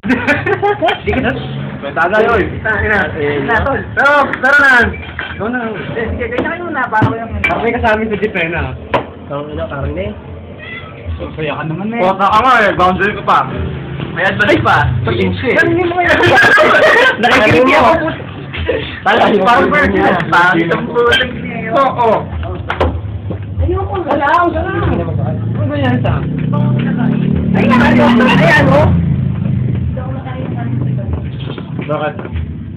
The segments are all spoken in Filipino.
Hindi ka na. May tagay, oy. Tol. Pero nan. Ikaw na. Sige, kayo na kayo muna. Para ko yung... Parang may kasama sa Dipena. Parang na eh. Saya ka naman eh. Huwag ka nga eh. Boundary ko pa. May advice pa. Pag-inch eh. Ganun mo yan. Nakikinig ako. Parang bird na. Parang isang pulang Oo. Ayoko, galaw. Ano ba yan sa? Ayan, oh. Bakit?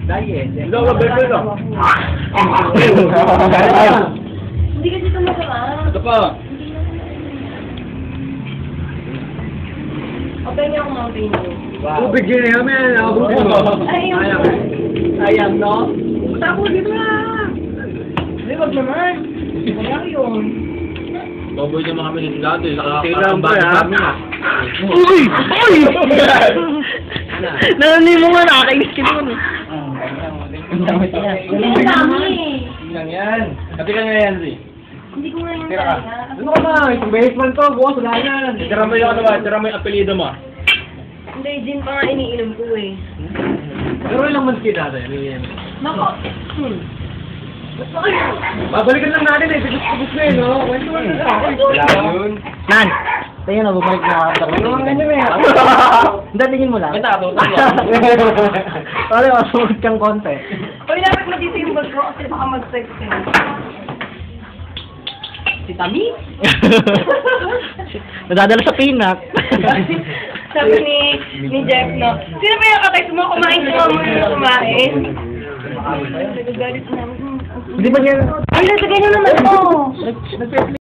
Diet. Hindi ako bebe no. Hindi kasi ito masama. Ito pa. Open niyo akong mountain view. Tubig yun eh. May nakabuti mo. Ayam, no? Tapos dito na. Hindi, wag naman. Wala yun. Baboy naman kami dito dati. Tingnan mo Kami ha. Uy! Uy! Nananin mo nga, nakakainis ka naman. Hindi ang dami. Tingnan yan. Pati ka nga yan, Zi. Hindi ko nga yung Tira ka. kaya. Ano ka ba? Itong basement to. Bukas wala yan. Tira mo yung ano ba? Tira mo yung apelido mo. Hindi, gin pa nga iniinom ko eh. Pero ilang months kayo dati? Ano yan? Nako. Babalikan lang natin eh. Bigus-bigus na eh, no? Kwento mo na sa akin. Wala yun. Nan! Tingin na, bumalik na ako. Ano naman ganyan eh? Hindi, tingin mo lang. May nakatutok Pare, masungod kang konti. Uy, dapat matito yung bag ko kasi baka mag-sex eh. Si Tami? Nadadala sa pinak. Sabi ni Jeff, no? Sino ba yung katext mo? Kumain ka mo yung kumain? Nagagalit na. Hindi ba niya... Ay, nasagay na naman mo!